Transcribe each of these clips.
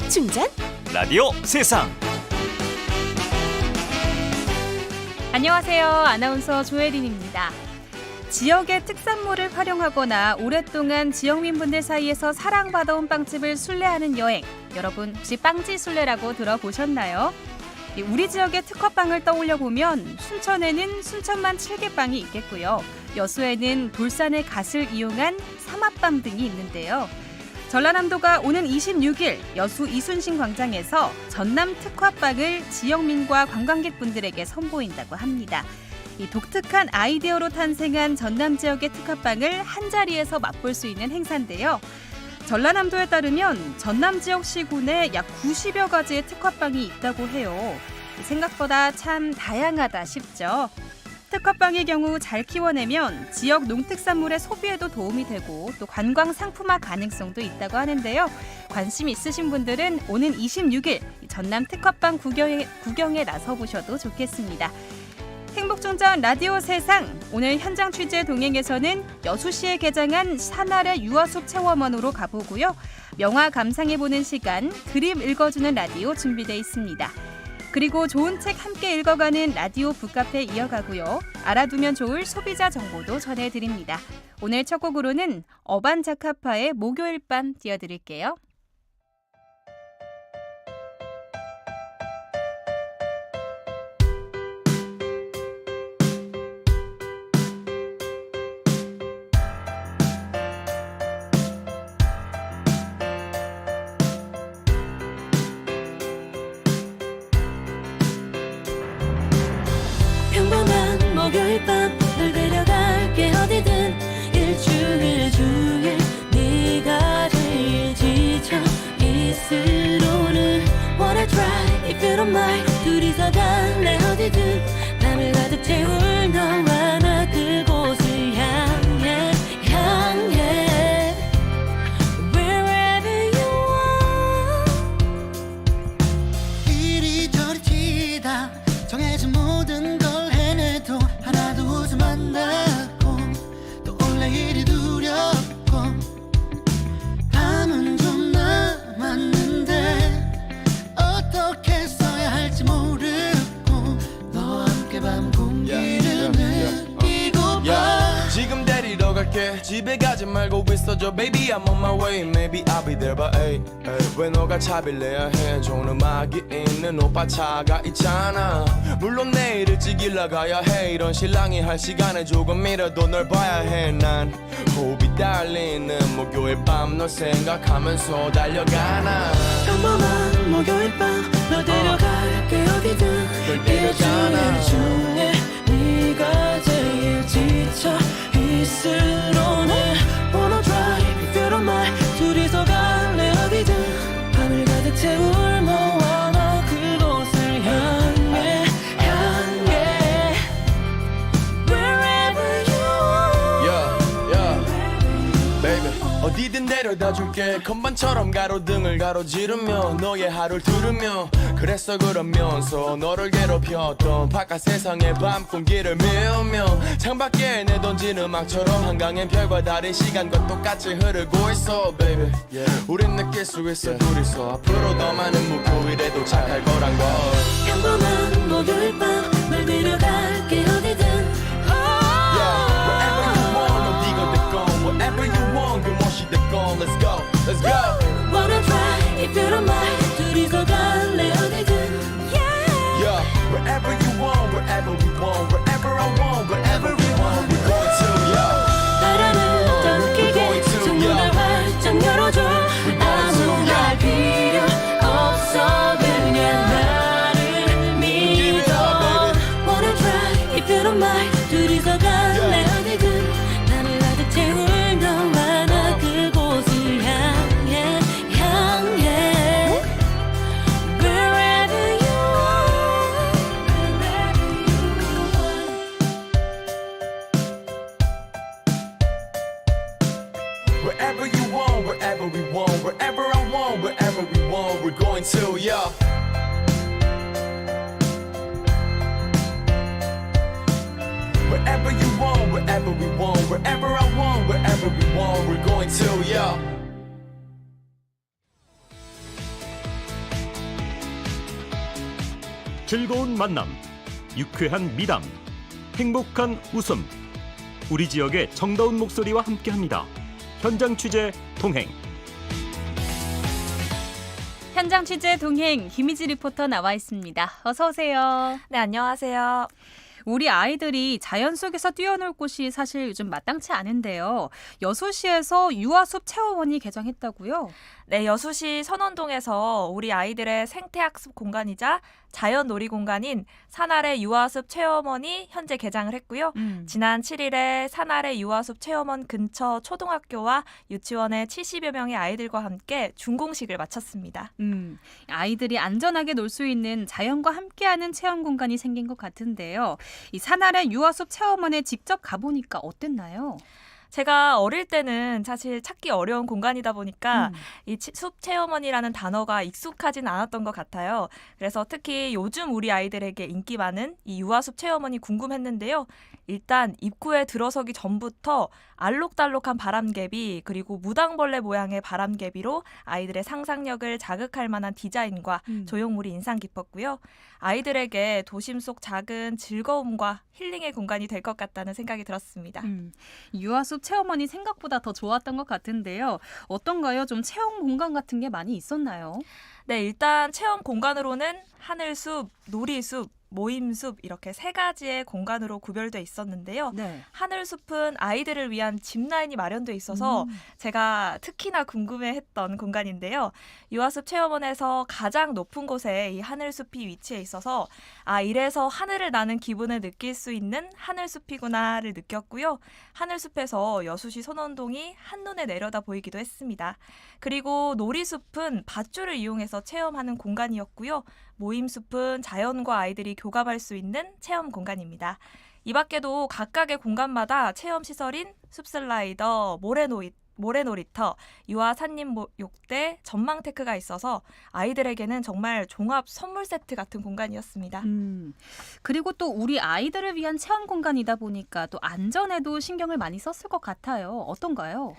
충전 라디오 세상. 안녕하세요. 아나운서 조혜린입니다. 지역의 특산물을 활용하거나 오랫동안 지역민분들 사이에서 사랑받아온 빵집을 순례하는 여행. 여러분 혹시 빵지 순례라고 들어보셨나요? 우리 지역의 특화빵을 떠올려보면 순천에는 순천만 칠개빵이 있겠고요. 여수에는 돌산의 갓을 이용한 삼합빵 등이 있는데요. 전라남도가 오는 26일 여수 이순신 광장에서 전남 특화빵을 지역민과 관광객분들에게 선보인다고 합니다. 이 독특한 아이디어로 탄생한 전남 지역의 특화빵을 한자리에서 맛볼 수 있는 행사인데요. 전라남도에 따르면 전남 지역 시군에 약 90여 가지의 특화빵이 있다고 해요. 생각보다 참 다양하다 싶죠. 특화빵의 경우 잘 키워내면 지역 농특산물의 소비에도 도움이 되고 또 관광 상품화 가능성도 있다고 하는데요. 관심 있으신 분들은 오는 26일 전남 특화빵 구경에 나서보셔도 좋겠습니다. 행복충전 라디오 세상, 오늘 현장 취재 동행에서는 여수시에 개장한 산아래 유아숲 체험원으로 가보고요. 명화 감상해보는 시간, 그림 읽어주는 라디오 준비되어 있습니다. 그리고 좋은 책 함께 읽어가는 라디오 북카페 이어가고요. 알아두면 좋을 소비자 정보도 전해드립니다. 오늘 첫 곡으로는 어반자카파의 목요일 밤 띄워드릴게요. 평범한 목요일 밤 널 데려갈게 어디든 일주일 중에 네가 제일 지쳐 있으로는 Wanna try if you don't mind 둘이서 갈래 어디든 밤을 가득 채울 너와 나 그곳을 향해 Wherever you are 이리저리 튀다 정해진 모든 걸 해내도 하나도 웃음 안 나고 또 원래 일이 두렵고 밤은 좀 남았는데 어떻게 써야 할지 모르고 너와 함께 밤 공기를 느끼고 봐 지금 데리러 갈게 집에 가지 말고 있어줘 Baby I'm on my way Maybe I'll be there but hey, 왜 너가 차비를 내야 해 좋은 음악이 있는 오빠 차가 있잖아 물론 내일 일찍 일 나가야 해 이런 신랑이 할 시간에 조금이라도 널 봐야 해난 호흡이 딸리는 목요일 밤 널 생각하면서 달려가나 평범한 목요일 밤 너 데려갈게 어디든 일주일 중에 네가 제일 지쳐 있으로는 Wanna drive if you don't mind 둘이서 갈래 어디든 밤을 가득 채울 너와 나 그곳을 향해 Wherever you are baby 어디든 데려다 줄게 건반처럼 가로등을 가로지르며 너의 하루를 들으며 그랬어 그러면서 너를 괴롭혔던 바깥 세상의 밤 공기를 메우며 창밖에 내던진 음악처럼 한강엔 별과 다른 시간과 똑같이 흐르고 있어 baby 우린 느낄 수 있어 둘이서 앞으로 더 많은 목요일에 도착할 거란 걸 평범한 목요일 밤 널 데려갈게 어디든 Wherever you want 어디가 됐건 Whatever you want 그 무엇이 됐건 Let's go Let's go Wanna try if you don't mind 둘이서 갈래 어디든 Yeah, wherever you want, wherever we want, wherever I want, wherever we want, we're going to, yeah. 바람을 떠느끼게 창문을 활짝 열어줘 아무 말 필요 없어 그냥 나를 믿어 Wanna try if you don't mind 둘이서 갈래 어디든 밤을 가득 채울 너와 나 그곳을 향해 Wherever you Wherever you want, wherever we want, wherever I want, wherever we want, we're going to, yeah. Wherever you want, wherever we want, wherever I want, wherever we want, we're going to, yeah. 즐거운 만남, 유쾌한 미담, 행복한 웃음. 우리 지역의 정다운 목소리와 함께합니다. 현장 취재 동행. 현장 취재 동행 김희지 리포터 나와 있습니다. 어서 오세요. 네, 안녕하세요. 우리 아이들이 자연 속에서 뛰어놀 곳이 사실 요즘 마땅치 않은데요. 여수시에서 유아숲 체험원이 개장했다고요? 네, 여수시 선원동에서 우리 아이들의 생태학습 공간이자 자연 놀이 공간인 산아래 유아숲 체험원이 현재 개장을 했고요. 지난 7일에 산아래 유아숲 체험원 근처 초등학교와 유치원의 70여 명의 아이들과 함께 준공식을 마쳤습니다. 아이들이 안전하게 놀 수 있는 자연과 함께하는 체험 공간이 생긴 것 같은데요. 이 산아래 유아숲 체험원에 직접 가보니까 어땠나요? 제가 어릴 때는 사실 찾기 어려운 공간이다 보니까 이 숲 체험원이라는 단어가 익숙하진 않았던 것 같아요. 그래서 특히 요즘 우리 아이들에게 인기 많은 이 유아숲 체험원이 궁금했는데요. 일단 입구에 들어서기 전부터 알록달록한 바람개비 그리고 무당벌레 모양의 바람개비로 아이들의 상상력을 자극할 만한 디자인과 조형물이 인상 깊었고요. 아이들에게 도심 속 작은 즐거움과 힐링의 공간이 될 것 같다는 생각이 들었습니다. 유아숲 체험원이 생각보다 더 좋았던 것 같은데요. 어떤가요? 좀 체험 공간 같은 게 많이 있었나요? 네, 일단 체험 공간으로는 하늘숲, 놀이숲, 모임숲 이렇게 세 가지의 공간으로 구별돼 있었는데요. 네. 하늘숲은 아이들을 위한 짚라인이 마련돼 있어서 제가 특히나 궁금해했던 공간인데요. 유아숲 체험원에서 가장 높은 곳에 이 하늘숲이 위치해 있어서 이래서 하늘을 나는 기분을 느낄 수 있는 하늘숲이구나를 느꼈고요. 하늘숲에서 여수시 선원동이 한눈에 내려다 보이기도 했습니다. 그리고 놀이숲은 밧줄을 이용해서 체험하는 공간이었고요. 모임숲은 자연과 아이들이 교감할 수 있는 체험 공간입니다. 이 밖에도 각각의 공간마다 체험 시설인 숲슬라이더, 모래놀이터, 유아 산림욕대, 전망테크가 있어서 아이들에게는 정말 종합 선물 세트 같은 공간이었습니다. 그리고 또 우리 아이들을 위한 체험 공간이다 보니까 또 안전에도 신경을 많이 썼을 것 같아요. 어떤가요?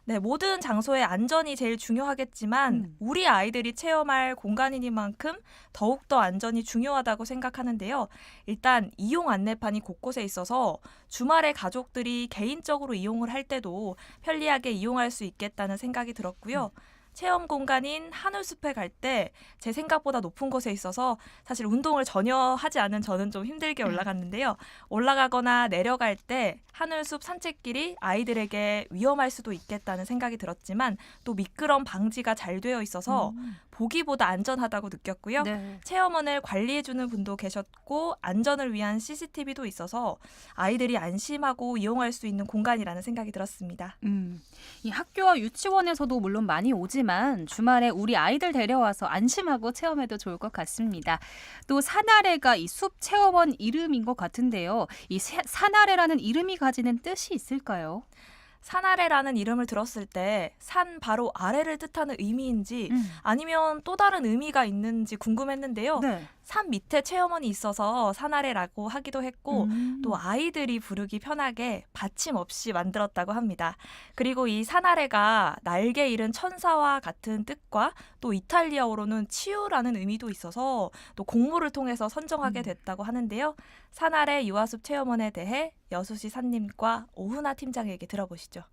네, 모든 장소의 안전이 제일 중요하겠지만 우리 아이들이 체험할 공간이니만큼 더욱더 안전이 중요하다고 생각하는데요. 일단 이용 안내판이 곳곳에 있어서 주말에 가족들이 개인적으로 이용을 할 때도 편리하게 이용할 수 있겠다는 생각이 들었고요. 체험 공간인 하늘숲에 갈 때 제 생각보다 높은 곳에 있어서 사실 운동을 전혀 하지 않은 저는 좀 힘들게 올라갔는데요. 올라가거나 내려갈 때 하늘숲 산책길이 아이들에게 위험할 수도 있겠다는 생각이 들었지만 또 미끄럼 방지가 잘 되어 있어서 보기보다 안전하다고 느꼈고요. 네. 체험원을 관리해주는 분도 계셨고 안전을 위한 CCTV도 있어서 아이들이 안심하고 이용할 수 있는 공간이라는 생각이 들었습니다. 이 학교와 유치원에서도 물론 많이 오지만 주말에 우리 아이들 데려와서 안심하고 체험해도 좋을 것 같습니다. 또 산아래가 이 숲 체험원 이름인 것 같은데요. 이 산아래라는 이름이 가지는 뜻이 있을까요? 산아래라는 이름을 들었을 때 산 바로 아래를 뜻하는 의미인지 아니면 또 다른 의미가 있는지 궁금했는데요. 네. 산 밑에 체험원이 있어서 산아래라고 하기도 했고 또 아이들이 부르기 편하게 받침 없이 만들었다고 합니다. 그리고 이 산아래가 날개 잃은 천사와 같은 뜻과 또 이탈리아어로는 치유라는 의미도 있어서 또 공모를 통해서 선정하게 됐다고 하는데요. 산아래 유아숲 체험원에 대해 여수시 산림과 오훈아 팀장에게 들어보시죠.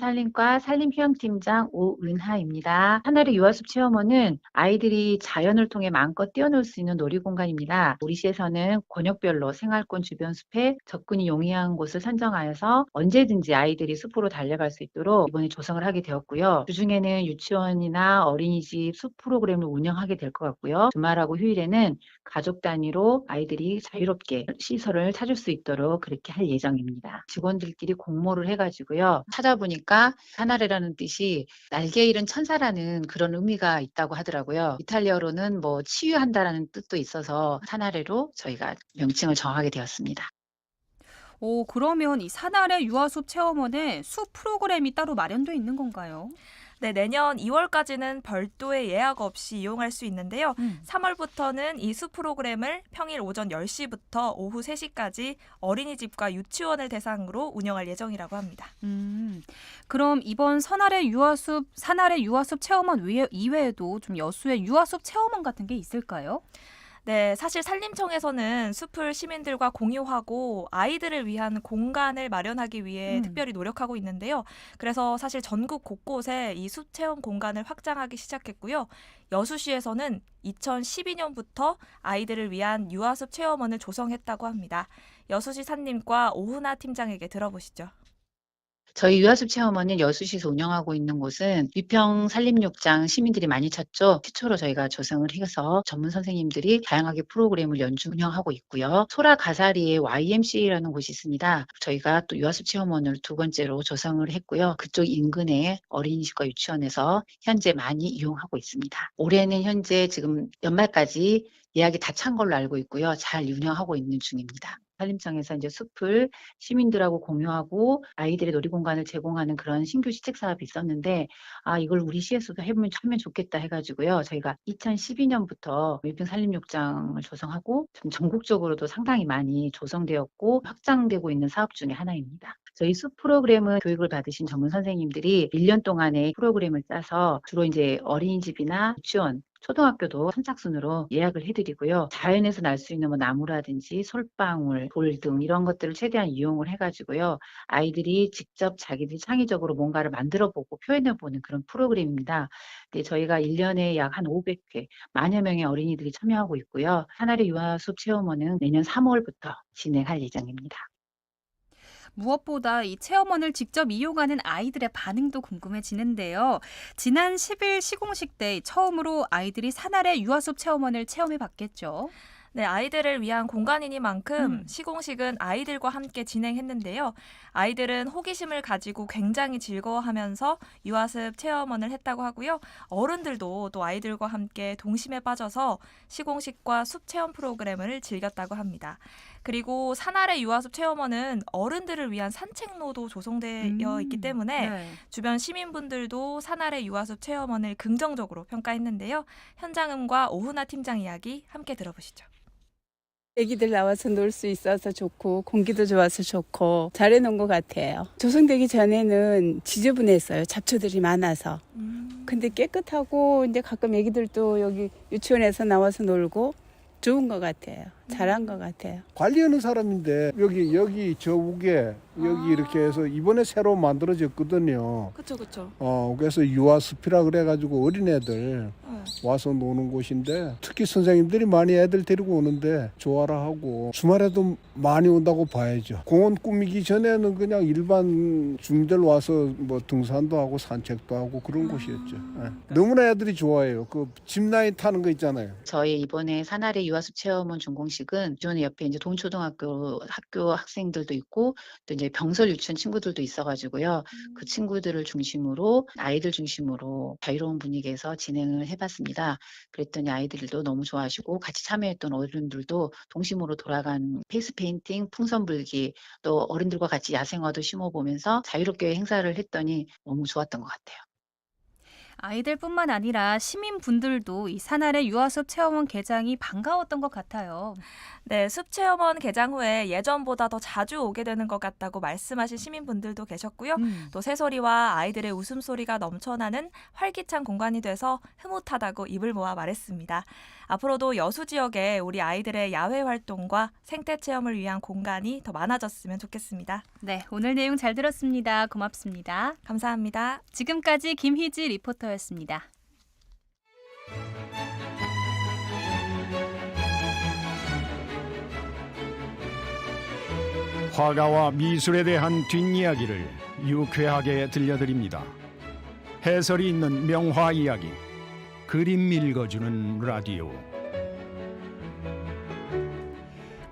산림과 산림휴양팀장 오은하입니다. 하늘의 유아숲 체험원은 아이들이 자연을 통해 마음껏 뛰어놀 수 있는 놀이공간입니다. 우리 시에서는 권역별로 생활권 주변 숲에 접근이 용이한 곳을 선정하여서 언제든지 아이들이 숲으로 달려갈 수 있도록 이번에 조성을 하게 되었고요. 주중에는 유치원이나 어린이집 숲 프로그램을 운영하게 될 것 같고요. 주말하고 휴일에는 가족 단위로 아이들이 자유롭게 시설을 찾을 수 있도록 그렇게 할 예정입니다. 직원들끼리 공모를 해가지고요. 찾아보니까 산아래라는 뜻이 날개 잃은 천사라는 그런 의미가 있다고 하더라고요. 이탈리아어로는 치유한다라는 뜻도 있어서 산아래로 저희가 명칭을 정하게 되었습니다. 그러면 이 산아래 유아숲 체험원에 숲 프로그램이 따로 마련되어 있는 건가요? 네, 내년 2월까지는 별도의 예약 없이 이용할 수 있는데요. 3월부터는 이 숲 프로그램을 평일 오전 10시부터 오후 3시까지 어린이집과 유치원을 대상으로 운영할 예정이라고 합니다. 그럼 이번 산아래 유아숲 체험원 이외에도 좀 여수의 유아숲 체험원 같은 게 있을까요? 네, 사실 산림청에서는 숲을 시민들과 공유하고 아이들을 위한 공간을 마련하기 위해 특별히 노력하고 있는데요. 그래서 사실 전국 곳곳에 이 숲 체험 공간을 확장하기 시작했고요. 여수시에서는 2012년부터 아이들을 위한 유아숲 체험원을 조성했다고 합니다. 여수시 산림과 오훈아 팀장에게 들어보시죠. 저희 유아숲 체험원은 여수시에서 운영하고 있는 곳은 위평 산림욕장 시민들이 많이 찾죠. 최초로 저희가 조성을 해서 전문 선생님들이 다양하게 프로그램을 연중 운영하고 있고요. 소라 가사리에 YMCA라는 곳이 있습니다. 저희가 또 유아숲 체험원을 두 번째로 조성을 했고요. 그쪽 인근에 어린이집과 유치원에서 현재 많이 이용하고 있습니다. 올해는 현재 지금 연말까지 예약이 다 찬 걸로 알고 있고요. 잘 운영하고 있는 중입니다. 산림청에서 이제 숲을 시민들하고 공유하고 아이들의 놀이공간을 제공하는 그런 신규 시책 사업이 있었는데 이걸 우리 시에서도 하면 좋겠다 해가지고요. 저희가 2012년부터 위평 산림욕장을 조성하고 좀 전국적으로도 상당히 많이 조성되었고 확장되고 있는 사업 중에 하나입니다. 저희 숲 프로그램은 교육을 받으신 전문 선생님들이 1년 동안의 프로그램을 짜서 주로 이제 어린이집이나 유치원 초등학교도 선착순으로 예약을 해드리고요. 자연에서 날 수 있는 뭐 나무라든지 솔방울, 돌 등 이런 것들을 최대한 이용을 해가지고요. 아이들이 직접 자기들이 창의적으로 뭔가를 만들어보고 표현해보는 그런 프로그램입니다. 근데 저희가 1년에 약 한 500회, 만여 명의 어린이들이 참여하고 있고요. 하나의 유아숲 체험원은 내년 3월부터 진행할 예정입니다. 무엇보다 이 체험원을 직접 이용하는 아이들의 반응도 궁금해지는데요. 지난 10일 시공식 때 처음으로 아이들이 산아래 유아숲 체험원을 체험해 봤겠죠. 네, 아이들을 위한 공간이니만큼 시공식은 아이들과 함께 진행했는데요. 아이들은 호기심을 가지고 굉장히 즐거워하면서 유아숲 체험원을 했다고 하고요. 어른들도 또 아이들과 함께 동심에 빠져서 시공식과 숲 체험 프로그램을 즐겼다고 합니다. 그리고 산아래 유아숲 체험원은 어른들을 위한 산책로도 조성되어 있기 때문에 네. 주변 시민분들도 산아래 유아숲 체험원을 긍정적으로 평가했는데요. 현장음과 오훈아 팀장 이야기 함께 들어보시죠. 애기들 나와서 놀 수 있어서 좋고 공기도 좋아서 좋고 잘해놓은 것 같아요. 조성되기 전에는 지저분했어요. 잡초들이 많아서. 근데 깨끗하고 이제 가끔 애기들도 여기 유치원에서 나와서 놀고 좋은 것 같아요. 잘한 것 같아요. 관리하는 사람인데 여기 저 우게 여기 이렇게 해서 이번에 새로 만들어졌거든요. 그렇죠. 그래서 유아숲이라 그래가지고 어린애들 와서 노는 곳인데 특히 선생님들이 많이 애들 데리고 오는데 좋아라 하고 주말에도 많이 온다고 봐야죠. 공원 꾸미기 전에는 그냥 일반 주민들 와서 뭐 등산도 하고 산책도 하고 그런 곳이었죠. 너무나 애들이 좋아해요. 그 짚라인 타는 거 있잖아요. 저희 이번에 산아래 유아숲 체험원 준공식은 기존에 옆에 이제 동초등학교 학교 학생들도 있고 또 이제 병설 유치원 친구들도 있어가지고요. 그 친구들을 중심으로 아이들 중심으로 자유로운 분위기에서 진행을 해봤습니다. 그랬더니 아이들도 너무 좋아하시고 같이 참여했던 어른들도 동심으로 돌아간 페이스 페인팅, 풍선 불기 또 어른들과 같이 야생화도 심어보면서 자유롭게 행사를 했더니 너무 좋았던 것 같아요. 아이들뿐만 아니라 시민분들도 이 산아래 유아숲 체험원 개장이 반가웠던 것 같아요. 네, 숲 체험원 개장 후에 예전보다 더 자주 오게 되는 것 같다고 말씀하신 시민분들도 계셨고요. 또 새소리와 아이들의 웃음소리가 넘쳐나는 활기찬 공간이 돼서 흐뭇하다고 입을 모아 말했습니다. 앞으로도 여수 지역에 우리 아이들의 야외 활동과 생태 체험을 위한 공간이 더 많아졌으면 좋겠습니다. 네, 오늘 내용 잘 들었습니다. 고맙습니다. 감사합니다. 지금까지 김희지 리포터였습니다. 화가와 미술에 대한 뒷이야기를 유쾌하게 들려드립니다. 해설이 있는 명화 이야기, 그림 읽어주는 라디오.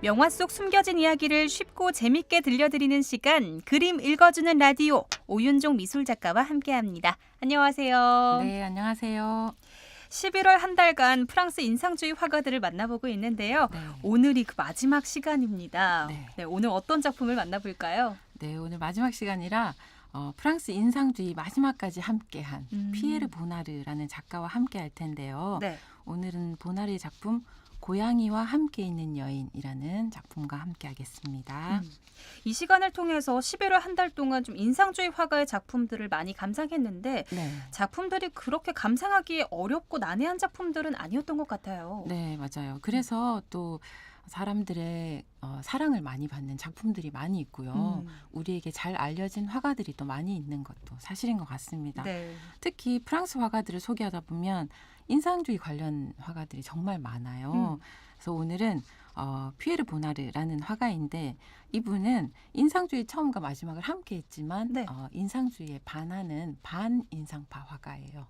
명화 속 숨겨진 이야기를 쉽고 재밌게 들려드리는 시간, 그림 읽어주는 라디오, 오윤종 미술작가와 함께합니다. 안녕하세요. 네, 안녕하세요. 11월 한 달간 프랑스 인상주의 화가들을 만나보고 있는데요. 네. 오늘이 그 마지막 시간입니다. 네. 네, 오늘 어떤 작품을 만나볼까요? 네, 오늘 마지막 시간이라 프랑스 인상주의 마지막까지 함께한 피에르 보나르라는 작가와 함께할 텐데요. 네. 오늘은 보나르의 작품 고양이와 함께 있는 여인이라는 작품과 함께 하겠습니다. 이 시간을 통해서 11월 한 달 동안 좀 인상주의 화가의 작품들을 많이 감상했는데 네. 작품들이 그렇게 감상하기에 어렵고 난해한 작품들은 아니었던 것 같아요. 네, 맞아요. 그래서 또 사람들의 사랑을 많이 받는 작품들이 많이 있고요. 우리에게 잘 알려진 화가들이 또 많이 있는 것도 사실인 것 같습니다. 네. 특히 프랑스 화가들을 소개하다 보면 인상주의 관련 화가들이 정말 많아요. 그래서 오늘은 피에르 보나르라는 화가인데 이분은 인상주의 처음과 마지막을 함께 했지만 네. 인상주의에 반하는 반인상파 화가예요.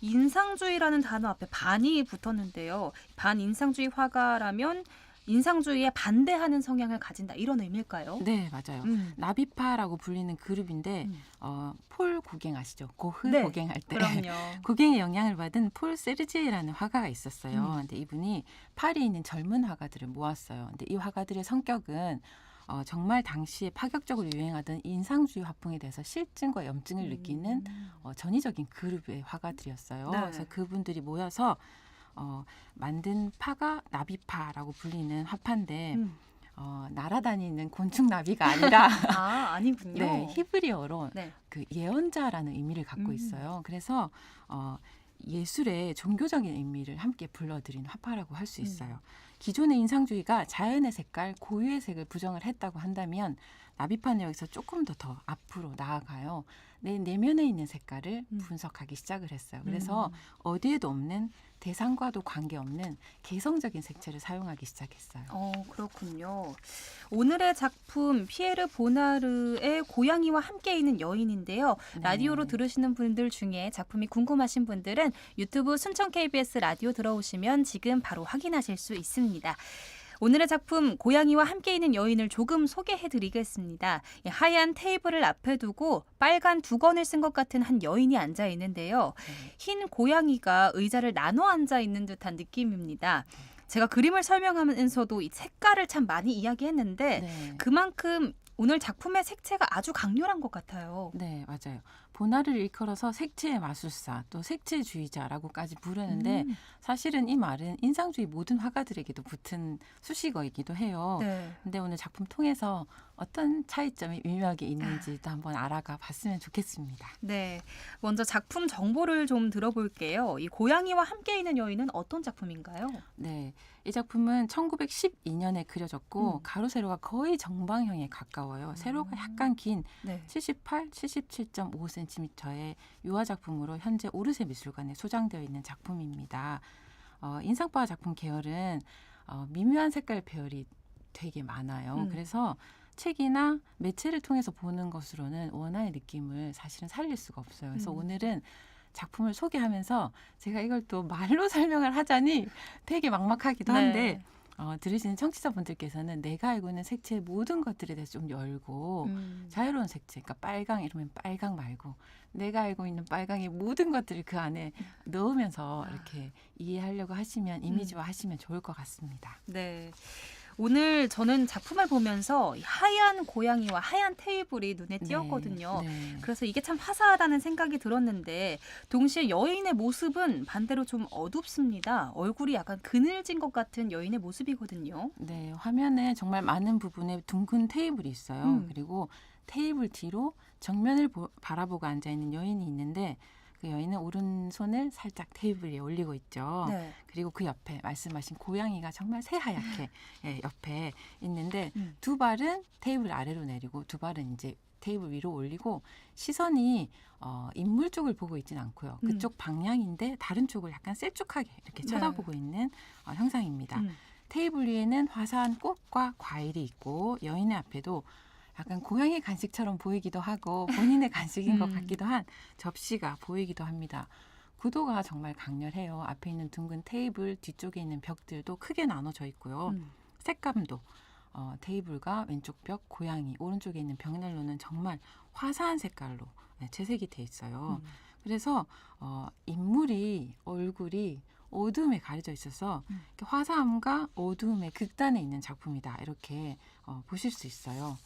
인상주의라는 단어 앞에 반이 붙었는데요. 반인상주의 화가라면 인상주의에 반대하는 성향을 가진다 이런 의미일까요? 네, 맞아요. 나비파라고 불리는 그룹인데 폴 고갱 아시죠? 고흐 네, 고갱할 때 그럼요. 고갱의 영향을 받은 폴 세르지에라는 화가가 있었어요. 근데 이분이 파리에 있는 젊은 화가들을 모았어요. 근데 이 화가들의 성격은 정말 당시에 파격적으로 유행하던 인상주의 화풍에 대해서 실증과 염증을 느끼는 전위적인 그룹의 화가들이었어요. 네. 그래서 그분들이 모여서 만든 파가 나비파라고 불리는 화파인데 날아다니는 곤충 나비가 아니라 아니군요. 네, 히브리어로 네. 그 예언자라는 의미를 갖고 있어요. 그래서 예술의 종교적인 의미를 함께 불러들인 화파라고 할 수 있어요. 기존의 인상주의가 자연의 색깔, 고유의 색을 부정을 했다고 한다면 나비파는 여기서 조금 더 앞으로 나아가요. 내 내면에 있는 색깔을 분석하기 시작을 했어요. 그래서 어디에도 없는 대상과도 관계없는 개성적인 색채를 사용하기 시작했어요. 그렇군요. 오늘의 작품 피에르 보나르의 고양이와 함께 있는 여인인데요. 네. 라디오로 들으시는 분들 중에 작품이 궁금하신 분들은 유튜브 순천 KBS 라디오 들어오시면 지금 바로 확인하실 수 있습니다. 오늘의 작품 고양이와 함께 있는 여인을 조금 소개해드리겠습니다. 하얀 테이블을 앞에 두고 빨간 두건을 쓴 것 같은 한 여인이 앉아 있는데요. 흰 고양이가 의자를 나눠 앉아 있는 듯한 느낌입니다. 제가 그림을 설명하면서도 이 색깔을 참 많이 이야기했는데 네. 그만큼 오늘 작품의 색채가 아주 강렬한 것 같아요. 네, 맞아요. 보나르를 일컬어서 색채의 마술사, 또 색채주의자라고까지 부르는데 사실은 이 말은 인상주의 모든 화가들에게도 붙은 수식어이기도 해요. 네. 근데 오늘 작품 통해서 어떤 차이점이 미묘하게 있는지도 한번 알아가 봤으면 좋겠습니다. 네, 먼저 작품 정보를 좀 들어볼게요. 이 고양이와 함께 있는 여인은 어떤 작품인가요? 네, 이 작품은 1912년에 그려졌고 가로 세로가 거의 정방형에 가까워요. 세로가 약간 긴 네. 78, 77.5cm의 유화 작품으로 현재 오르세 미술관에 소장되어 있는 작품입니다. 인상파 작품 계열은 미묘한 색깔 배열이 되게 많아요. 그래서 책이나 매체를 통해서 보는 것으로는 원화의 느낌을 사실은 살릴 수가 없어요. 그래서 오늘은 작품을 소개하면서 제가 이걸 또 말로 설명을 하자니 되게 막막하기도 한데 들으시는 청취자분들께서는 내가 알고 있는 색채의 모든 것들에 대해서 좀 열고 자유로운 색채, 그러니까 빨강 이러면 빨강 말고 내가 알고 있는 빨강의 모든 것들을 그 안에 넣으면서 이렇게 이해하려고 하시면 이미지화 하시면 좋을 것 같습니다. 네. 오늘 저는 작품을 보면서 이 하얀 고양이와 하얀 테이블이 눈에 띄었거든요. 네. 그래서 이게 참 화사하다는 생각이 들었는데 동시에 여인의 모습은 반대로 좀 어둡습니다. 얼굴이 약간 그늘진 것 같은 여인의 모습이거든요. 네, 화면에 정말 많은 부분에 둥근 테이블이 있어요. 그리고 테이블 뒤로 정면을 바라보고 앉아있는 여인이 있는데 그 여인은 오른손을 살짝 테이블 위에 올리고 있죠. 네. 그리고 그 옆에 말씀하신 고양이가 정말 새하얗게 옆에 있는데 두 발은 테이블 아래로 내리고 두 발은 이제 테이블 위로 올리고 시선이 인물 쪽을 보고 있진 않고요. 그쪽 방향인데 다른 쪽을 약간 셀쭉하게 이렇게 쳐다보고 있는 형상입니다. 테이블 위에는 화사한 꽃과 과일이 있고 여인의 앞에도 약간 고양이 간식처럼 보이기도 하고 본인의 간식인 것 같기도 한 접시가 보이기도 합니다. 구도가 정말 강렬해요. 앞에 있는 둥근 테이블, 뒤쪽에 있는 벽들도 크게 나눠져 있고요. 색감도 테이블과 왼쪽 벽, 고양이, 오른쪽에 있는 벽난로는 정말 화사한 색깔로 채색이 돼 있어요. 그래서 인물이 얼굴이 어두움에 가려져 있어서 이렇게 화사함과 어두움의 극단에 있는 작품이다. 이렇게 보실 수 있어요.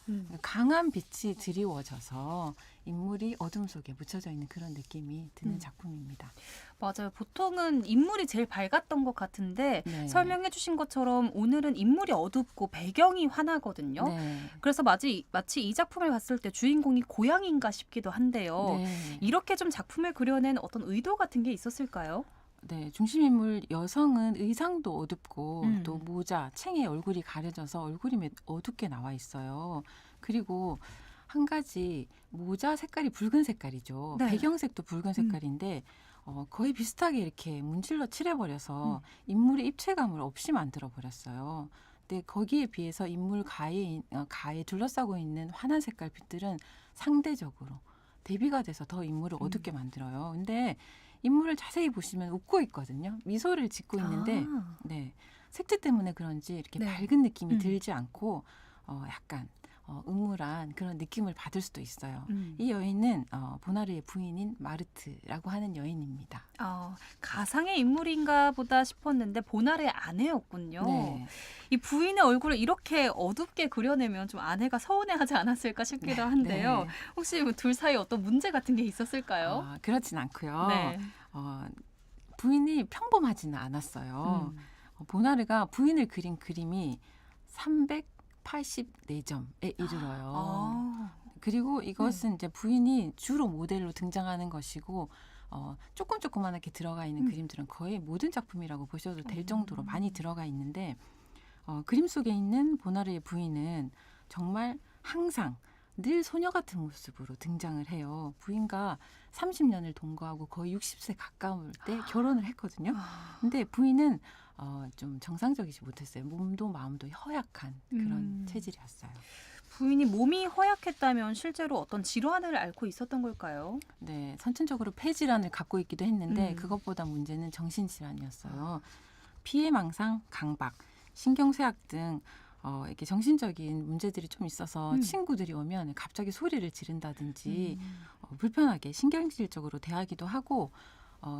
강한 빛이 드리워져서 인물이 어둠 속에 묻혀져 있는 그런 느낌이 드는 작품입니다. 맞아요. 보통은 인물이 제일 밝았던 것 같은데 네. 설명해 주신 것처럼 오늘은 인물이 어둡고 배경이 환하거든요. 네. 그래서 마치 이 작품을 봤을 때 주인공이 고양인가 싶기도 한데요. 네. 이렇게 좀 작품을 그려낸 어떤 의도 같은 게 있었을까요? 네, 중심인물 여성은 의상도 어둡고 또 모자, 챙에 얼굴이 가려져서 얼굴이 어둡게 나와 있어요. 그리고 한 가지 모자 색깔이 붉은 색깔이죠. 네. 배경색도 붉은 색깔인데 거의 비슷하게 이렇게 문질러 칠해버려서 인물의 입체감을 없이 만들어버렸어요. 근데 거기에 비해서 인물 가에 둘러싸고 있는 환한 색깔 빛들은 상대적으로 대비가 돼서 더 인물을 어둡게 만들어요. 근데 인물을 자세히 보시면 웃고 있거든요. 미소를 짓고 있는데 네, 색채 때문에 그런지 이렇게 네. 밝은 느낌이 들지 않고 약간 음울한 그런 느낌을 받을 수도 있어요. 이 여인은 보나르의 부인인 마르트라고 하는 여인입니다. 가상의 인물인가 보다 싶었는데 보나르의 아내였군요. 네. 이 부인의 얼굴을 이렇게 어둡게 그려내면 좀 아내가 서운해하지 않았을까 싶기도 한데요. 네. 혹시 둘 사이에 어떤 문제 같은 게 있었을까요? 그렇진 않고요. 네. 부인이 평범하지는 않았어요. 보나르가 부인을 그린 그림이 384점에 이르러요. 그리고 이것은 이제 부인이 주로 모델로 등장하는 것이고 조그맣게 들어가 있는 그림들은 거의 모든 작품이라고 보셔도 될 정도로 많이 들어가 있는데 그림 속에 있는 보나르의 부인은 정말 항상 늘 소녀 같은 모습으로 등장을 해요. 부인과 30년을 동거하고 거의 60세 가까울 때 결혼을 했거든요. 근데 부인은 좀 정상적이지 못했어요. 몸도 마음도 허약한 그런 체질이었어요. 부인이 몸이 허약했다면 실제로 어떤 질환을 앓고 있었던 걸까요? 네, 선천적으로 폐질환을 갖고 있기도 했는데 그것보다 문제는 정신질환이었어요. 피해망상, 강박, 신경쇠약 등 이렇게 정신적인 문제들이 좀 있어서 친구들이 오면 갑자기 소리를 지른다든지 불편하게 신경질적으로 대하기도 하고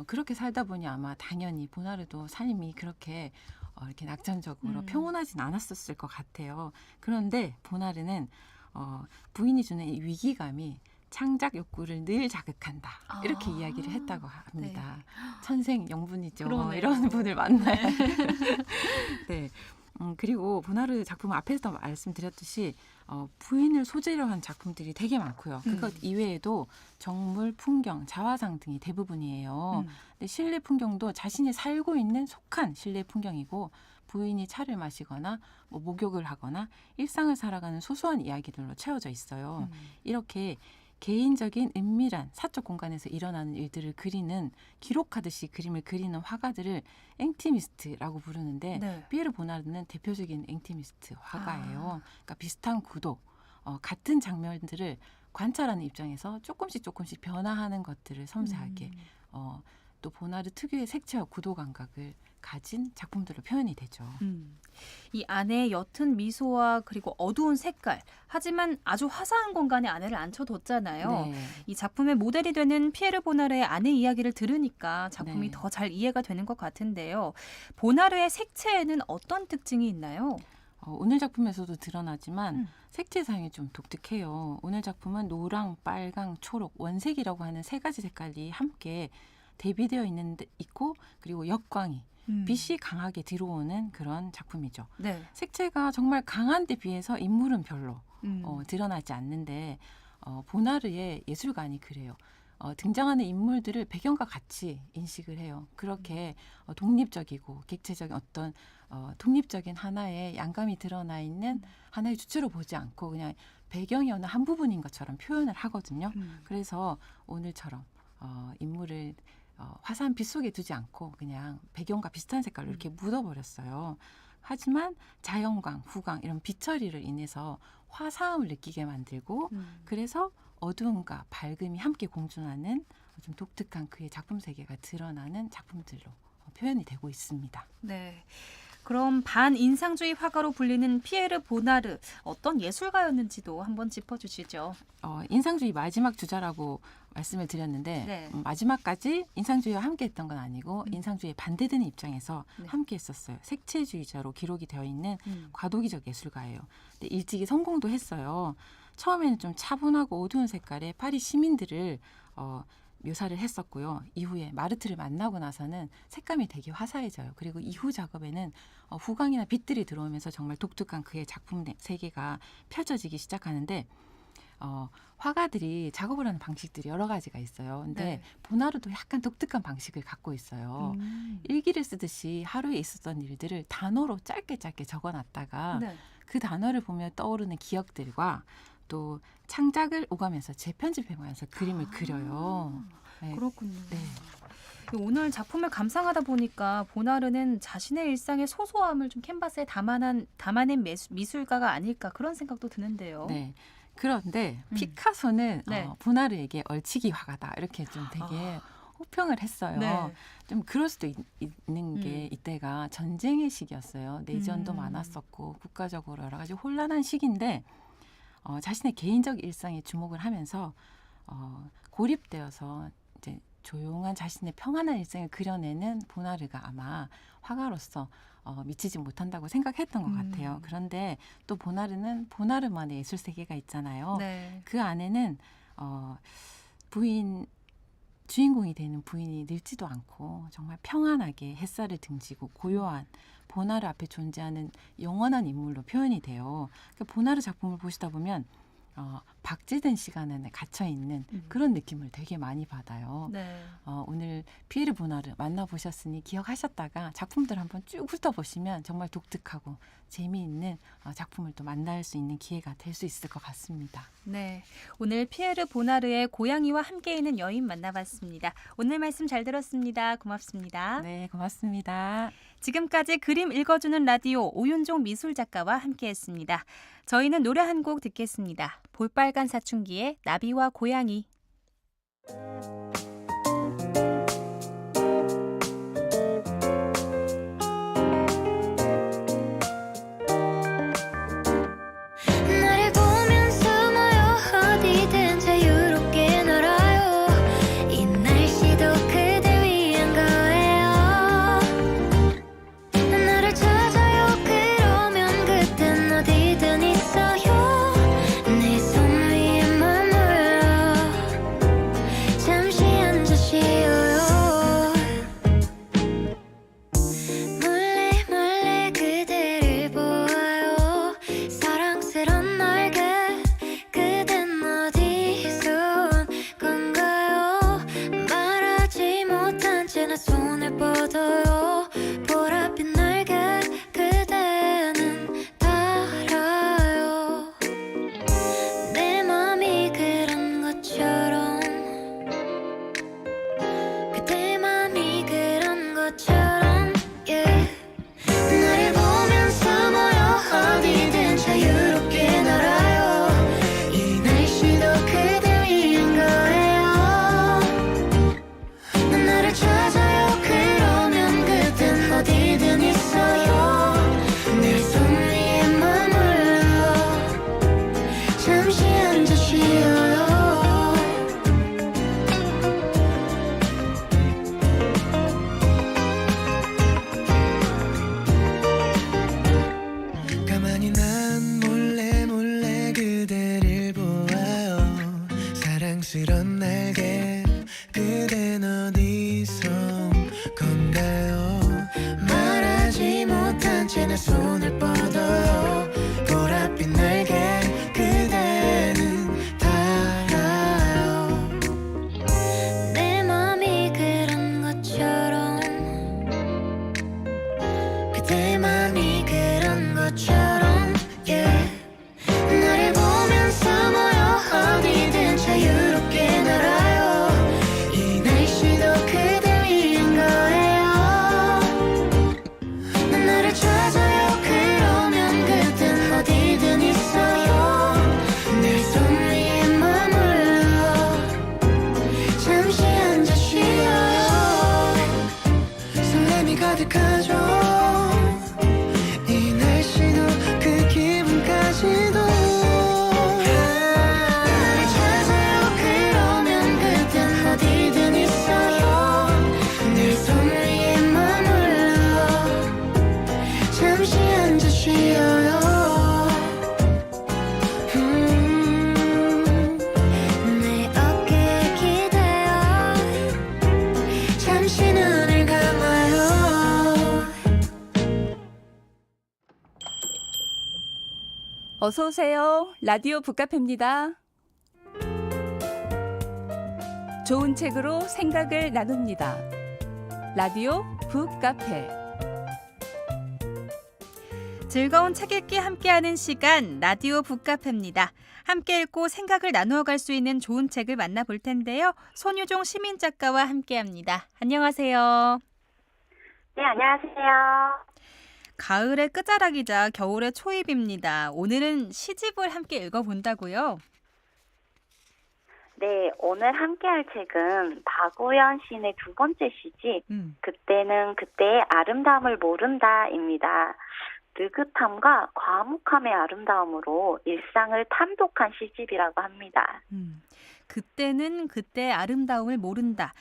그렇게 살다 보니 아마 당연히 보나르도 삶이 그렇게 이렇게 낙천적으로 평온하진 않았었을 것 같아요. 그런데 보나르는 부인이 주는 이 위기감이 창작 욕구를 늘 자극한다. 이렇게 이야기를 했다고 합니다. 네. 천생 영분이죠. 그러네요. 이런 분을 만나요. 네. 그리고 보나르 작품 앞에서 말씀드렸듯이 부인을 소재로 한 작품들이 되게 많고요. 그것 이외에도 정물, 풍경, 자화상 등이 대부분이에요. 근데 실내 풍경도 자신이 살고 있는 속한 실내 풍경이고 부인이 차를 마시거나 목욕을 하거나 일상을 살아가는 소소한 이야기들로 채워져 있어요. 이렇게 개인적인 은밀한 사적 공간에서 일어나는 일들을 기록하듯이 그림을 그리는 화가들을 앵티미스트라고 부르는데 네. 피에르 보나르는 대표적인 앵티미스트 화가예요. 그러니까 비슷한 구도, 같은 장면들을 관찰하는 입장에서 조금씩 변화하는 것들을 섬세하게 또 보나르 특유의 색채와 구도 감각을 가진 작품들로 표현이 되죠. 이 아내의 옅은 미소와 그리고 어두운 색깔, 하지만 아주 화사한 공간에 아내를 앉혀뒀잖아요. 네. 이 작품의 모델이 되는 피에르 보나르의 아내 이야기를 들으니까 작품이 네. 더 잘 이해가 되는 것 같은데요. 보나르의 색채에는 어떤 특징이 있나요? 오늘 작품에서도 드러나지만 색채 사용이 좀 독특해요. 오늘 작품은 노랑, 빨강, 초록, 원색이라고 하는 세 가지 색깔이 함께 대비되어 있고 그리고 역광이 빛이 강하게 들어오는 그런 작품이죠. 네. 색채가 정말 강한 데 비해서 인물은 별로 드러나지 않는데 보나르의 예술관이 그래요. 등장하는 인물들을 배경과 같이 인식을 해요. 그렇게 독립적이고 객체적인 어떤 독립적인 하나의 양감이 드러나 있는 하나의 주체로 보지 않고 그냥 배경이 어느 한 부분인 것처럼 표현을 하거든요. 그래서 오늘처럼 인물을 화사한 빛 속에 두지 않고 그냥 배경과 비슷한 색깔로 이렇게 묻어버렸어요. 하지만 자연광, 후광 이런 빛 처리를 인해서 화사함을 느끼게 만들고 그래서 어두움과 밝음이 함께 공존하는 좀 독특한 그의 작품 세계가 드러나는 작품들로 표현이 되고 있습니다. 네. 그럼 반인상주의 화가로 불리는 피에르 보나르 어떤 예술가였는지도 한번 짚어주시죠. 인상주의 마지막 주자라고 말씀을 드렸는데 네. 마지막까지 인상주의와 함께했던 건 아니고 인상주의에 반대되는 입장에서 네. 함께했었어요. 색채주의자로 기록이 되어 있는 과도기적 예술가예요. 근데 일찍이 성공도 했어요. 처음에는 좀 차분하고 어두운 색깔의 파리 시민들을 묘사를 했었고요. 이후에 마르트를 만나고 나서는 색감이 되게 화사해져요. 그리고 이후 작업에는 후광이나 빛들이 들어오면서 정말 독특한 그의 작품 세계가 펼쳐지기 시작하는데 화가들이 작업을 하는 방식들이 여러 가지가 있어요. 근데 네. 보나르도 약간 독특한 방식을 갖고 있어요. 일기를 쓰듯이 하루에 있었던 일들을 단어로 짧게 적어놨다가 네. 그 단어를 보며 떠오르는 기억들과 또 창작을 오가면서 재편집해가면서 그림을 그려요. 네. 그렇군요. 네. 오늘 작품을 감상하다 보니까 보나르는 자신의 일상의 소소함을 좀 캔버스에 담아낸 미술가가 아닐까 그런 생각도 드는데요. 네. 그런데 피카소는 네. 보나르에게 얼치기 화가다 이렇게 좀 되게 호평을 했어요. 네. 좀 그럴 수도 있는 게 이때가 전쟁의 시기였어요. 내전도 많았었고 국가적으로 여러 가지 혼란한 시기인데 자신의 개인적 일상에 주목을 하면서 고립되어서 이제 조용한 자신의 평안한 일상을 그려내는 보나르가 아마 화가로서 미치지 못한다고 생각했던 것 같아요. 그런데 또 보나르는 보나르만의 예술 세계가 있잖아요. 네. 그 안에는 주인공이 되는 부인이 늙지도 않고 정말 평안하게 햇살을 등지고 고요한 보나르 앞에 존재하는 영원한 인물로 표현이 돼요. 그러니까 보나르 작품을 보시다 보면 박제된 시간 안에 갇혀 있는 그런 느낌을 되게 많이 받아요. 네. 오늘 피에르 보나르 만나보셨으니 기억하셨다가 작품들 한번 쭉 훑어보시면 정말 독특하고 재미있는 작품을 또 만날 수 있는 기회가 될 수 있을 것 같습니다. 네, 오늘 피에르 보나르의 고양이와 함께 있는 여인 만나봤습니다. 오늘 말씀 잘 들었습니다. 고맙습니다. 네, 고맙습니다. 지금까지 그림 읽어주는 라디오 오윤종 미술작가와 함께했습니다. 저희는 노래 한 곡 듣겠습니다. 볼빨간 사춘기의 나비와 고양이. 나를 보면 숨어요 어디든 자유롭게 놀아요 이 날씨도 그대 위한 거예요 나를 찾아요 그러면 그땐 어디든 있어요 내 손 위에 머물러 잠시 앉아 쉬어요 몰래 몰래 그대를 보아요 사랑스런 날개 그댄 어디서 온 건가요 말하지 못한 채 나 손을 뻗어요 보랏빛 날개 그대는 달아요 내 맘이 그런 것처럼 그대 맘이 그런 것처럼 yeah. 나를 보면 숨어요 어디든 자유롭게 놀아요 이 날씨도 그대 위한 거예요 나를 찾아요 그러면 그땐 어디든 있어요 내 손 위에 머물러 잠시 앉아 쉬어요 가만히 난 몰래 몰래 그대를 보아요 사랑스런 날개 그댄 어디서 온 건가요 말하지 못한 채 내 손을 뻗어요 보랏빛 날개 그대는 달아요 내 맘이 그런 것처럼 그대 맘이 그런 것처럼 yeah. 나를 보면 숨어요 어디든 자유롭게 어서 오세요. 라디오 북카페입니다. 좋은 책으로 생각을 나눕니다. 라디오 북카페. 즐거운 책 읽기 함께하는 시간 라디오 북카페입니다. 함께 읽고 생각을 나누어 갈 수 있는 좋은 책을 만나볼 텐데요. 손유종 시민작가와 함께합니다. 안녕하세요. 네, 안녕하세요. 가을의 끝자락이자 겨울의 초입입니다. 오늘은 시집을 함께 읽어본다고요? 네, 오늘 함께할 책은 박우현 시인의 두 번째 시집 그때는 그때의 아름다움을 모른다입니다. 느긋함과 과묵함의 아름다움으로 일상을 탐독한 시집이라고 합니다. 그때는 그때의 아름다움을 모른다.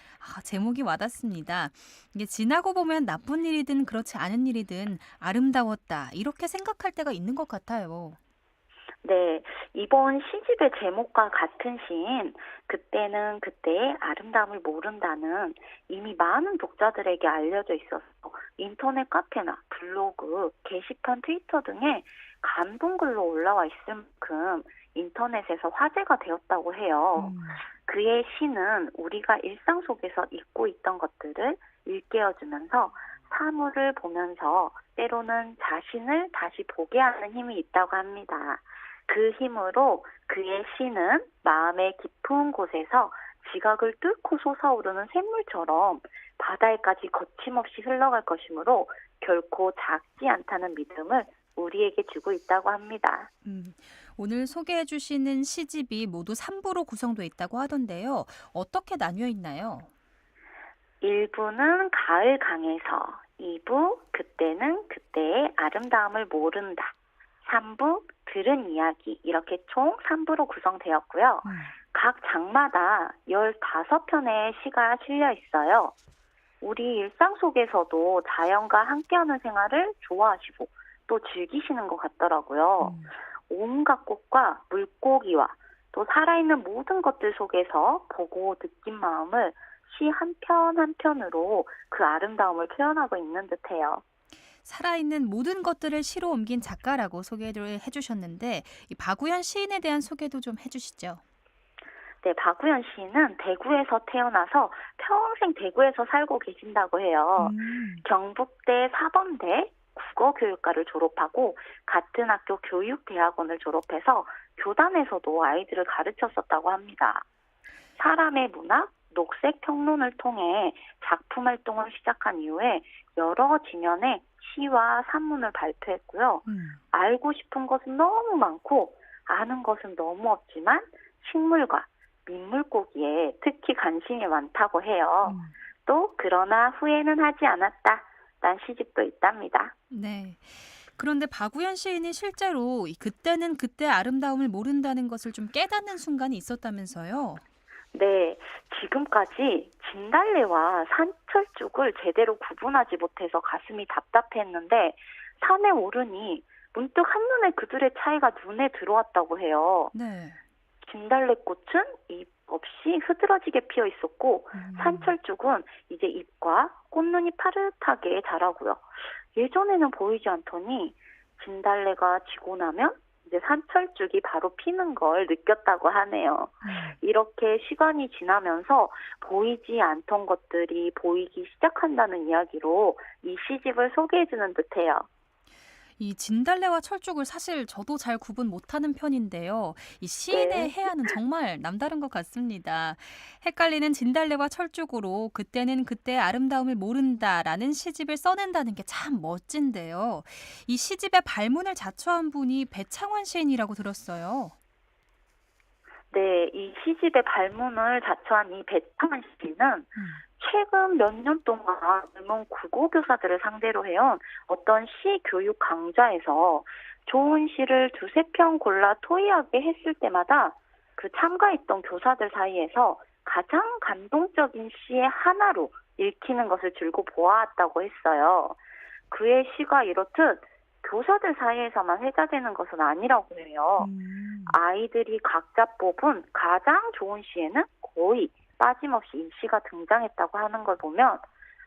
제목이 와닿습니다. 이게 지나고 보면 나쁜 일이든 그렇지 않은 일이든 아름다웠다. 이렇게 생각할 때가 있는 것 같아요. 네, 이번 시집의 제목과 같은 시인 그때는 그때의 아름다움을 모른다는 이미 많은 독자들에게 알려져 있어서 인터넷 카페나 블로그, 게시판, 트위터 등에 감동글로 올라와 있을 만큼 인터넷에서 화제가 되었다고 해요. 그의 시는 우리가 일상 속에서 잊고 있던 것들을 일깨워주면서 사물을 보면서 때로는 자신을 다시 보게 하는 힘이 있다고 합니다. 그 힘으로 그의 시는 마음의 깊은 곳에서 지각을 뚫고 솟아오르는 샘물처럼 바다에까지 거침없이 흘러갈 것이므로 결코 작지 않다는 믿음을 우리에게 주고 있다고 합니다. 오늘 소개해 주시는 시집이 모두 3부로 구성되어 있다고 하던데요. 어떻게 나뉘어 있나요? 1부는 가을 강에서, 2부 그때는 그때의 아름다움을 모른다, 3부 들은 이야기 이렇게 총 3부로 구성되었고요. 각 장마다 15편의 시가 실려 있어요. 우리 일상 속에서도 자연과 함께하는 생활을 좋아하시고 또 즐기시는 것 같더라고요. 온갖 꽃과 물고기와 또 살아있는 모든 것들 속에서 보고 느낀 마음을 시 한 편 한 편으로 그 아름다움을 표현하고 있는 듯해요. 살아있는 모든 것들을 시로 옮긴 작가라고 소개를 해주셨는데 이 박우현 시인에 대한 소개도 좀 해주시죠. 네, 박우현 시인은 대구에서 태어나서 평생 대구에서 살고 계신다고 해요. 경북대 사범대 국어교육과를 졸업하고 같은 학교 교육대학원을 졸업해서 교단에서도 아이들을 가르쳤었다고 합니다. 사람의 문학, 녹색 평론을 통해 작품 활동을 시작한 이후에 여러 지면의 시와 산문을 발표했고요. 알고 싶은 것은 너무 많고 아는 것은 너무 없지만 식물과 민물고기에 특히 관심이 많다고 해요. 또 그러나 후회는 하지 않았다. 란 시집도 있답니다. 네. 그런데 박우현 시인이 실제로 그때는 그때 아름다움을 모른다는 것을 좀 깨닫는 순간이 있었다면서요? 네, 지금까지 진달래와 산철쭉을 제대로 구분하지 못해서 가슴이 답답했는데 산에 오르니 문득 한눈에 그들의 차이가 눈에 들어왔다고 해요. 네. 진달래꽃은 잎 없이 흐드러지게 피어 있었고 산철쭉은 이제 잎과 꽃눈이 파릇하게 자라고요. 예전에는 보이지 않더니 진달래가 지고 나면 이제 산철쭉이 바로 피는 걸 느꼈다고 하네요. 이렇게 시간이 지나면서 보이지 않던 것들이 보이기 시작한다는 이야기로 이 시집을 소개해주는 듯해요. 이 진달래와 철쭉을 사실 저도 잘 구분 못하는 편인데요. 이 시인의 네. 해안은 정말 남다른 것 같습니다. 헷갈리는 진달래와 철쭉으로 그때는 그때의 아름다움을 모른다라는 시집을 써낸다는 게 참 멋진데요. 이 시집의 발문을 자처한 분이 배창원 시인이라고 들었어요. 네, 이 시집의 발문을 자처한 이 배창원 시인은 최근 몇 년 동안 젊은 국어교사들을 상대로 해온 어떤 시 교육 강좌에서 좋은 시를 두세 편 골라 토의하게 했을 때마다 그 참가했던 교사들 사이에서 가장 감동적인 시의 하나로 읽히는 것을 줄곧 보아왔다고 했어요. 그의 시가 이렇듯 교사들 사이에서만 회자되는 것은 아니라고 해요. 아이들이 각자 뽑은 가장 좋은 시에는 거의 빠짐없이 이 시가 등장했다고 하는 걸 보면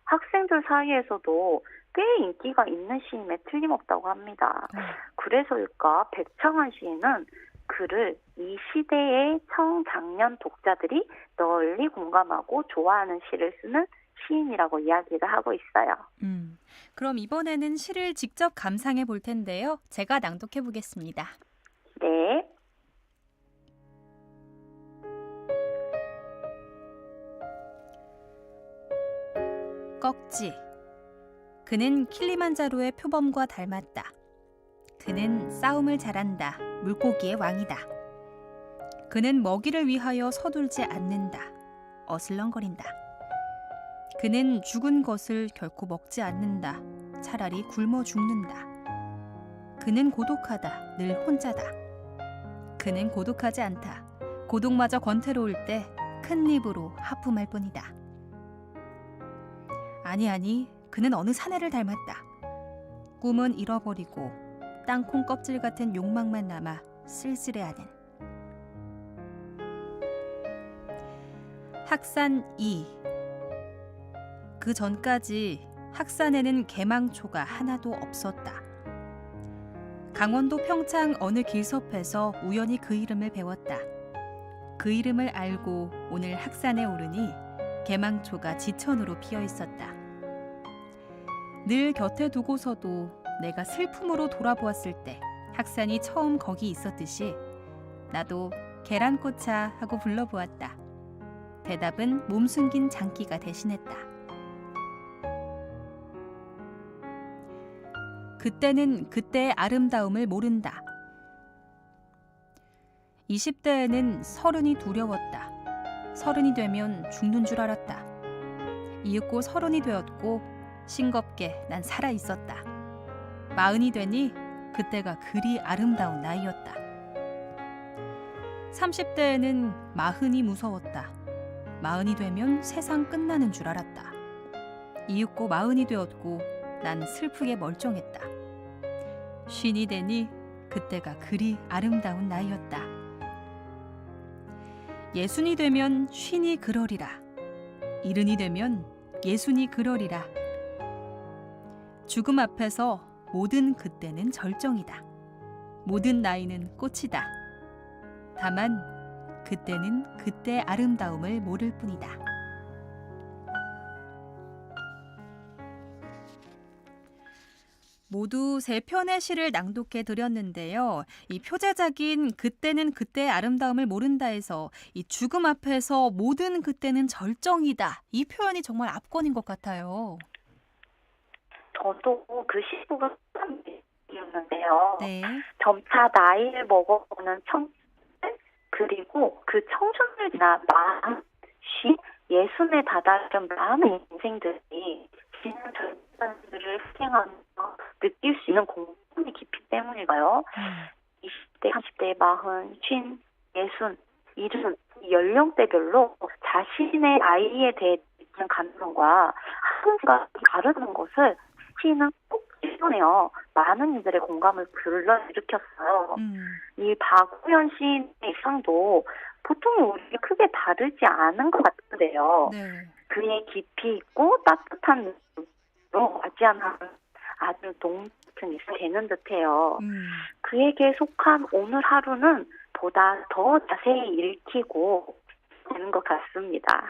학생들 사이에서도 꽤 인기가 있는 시임에 틀림없다고 합니다. 그래서일까 백창환 시인은 그를 이 시대의 청장년 독자들이 널리 공감하고 좋아하는 시를 쓰는 시인이라고 이야기를 하고 있어요. 그럼 이번에는 시를 직접 감상해 볼 텐데요. 제가 낭독해 보겠습니다. 네. 꺽지. 그는 킬리만자로의 표범과 닮았다. 그는 싸움을 잘한다. 물고기의 왕이다. 그는 먹이를 위하여 서둘지 않는다. 어슬렁거린다. 그는 죽은 것을 결코 먹지 않는다. 차라리 굶어 죽는다. 그는 고독하다. 늘 혼자다. 그는 고독하지 않다. 고독마저 권태로울 때 큰 입으로 하품할 뿐이다. 아니, 그는 어느 사내를 닮았다. 꿈은 잃어버리고 땅콩 껍질 같은 욕망만 남아 쓸쓸해하는. 학산 2. 그 전까지 학산에는 개망초가 하나도 없었다. 강원도 평창 어느 길섭에서 우연히 그 이름을 배웠다. 그 이름을 알고 오늘 학산에 오르니 개망초가 지천으로 피어 있었다. 늘 곁에 두고서도 내가 슬픔으로 돌아보았을 때 학산이 처음 거기 있었듯이 나도 계란꽃차 하고 불러보았다. 대답은 몸 숨긴 장기가 대신했다. 그때는 그때의 아름다움을 모른다. 20대에는 30이 두려웠다. 30이 되면 죽는 줄 알았다. 이윽고 30이 되었고 싱겁게 난 살아있었다. 40이 되니 그때가 그리 아름다운 나이였다. 30대에는 40이 무서웠다. 40이 되면 세상 끝나는 줄 알았다. 이윽고 40이 되었고 난 슬프게 멀쩡했다. 50이 되니 그때가 그리 아름다운 나이였다. 60이 되면 50이 그러리라. 70이 되면 60이 그러리라. 죽음 앞에서 모든 그때는 절정이다. 모든 나이는 꽃이다. 다만 그때는 그때의 아름다움을 모를 뿐이다. 모두 3편의 시를 낭독해 드렸는데요. 이 표제작인 그때는 그때의 아름다움을 모른다에서 이 죽음 앞에서 모든 그때는 절정이다. 이 표현이 정말 압권인 것 같아요. 저도 그 시국을 였는데요. 네. 점차 나이를 먹어가는 청춘 그리고 그 청춘을 지나 40, 60에 다다른 많은 인생들이 지난 젊은이들을 희생하면서 느낄 수 있는 공감이 깊이 때문일까요? 20대, 30대, 40, 50, 60, 70 연령대별로 자신의 나이에 대해 느끼는 감정과 하루가 다르다는 것을 시인은 꼭 실현해요. 많은 이들의 공감을 불러일으켰어요. 이 박우현 시인의 이상도 보통 우리가 크게 다르지 않은 것 같은데요. 네. 그의 깊이 있고 따뜻한 눈으로 아지않은 아주 농같은 입이 되는 듯해요. 그에게 속한 오늘 하루는 보다 더 자세히 읽히고 되는 것 같습니다.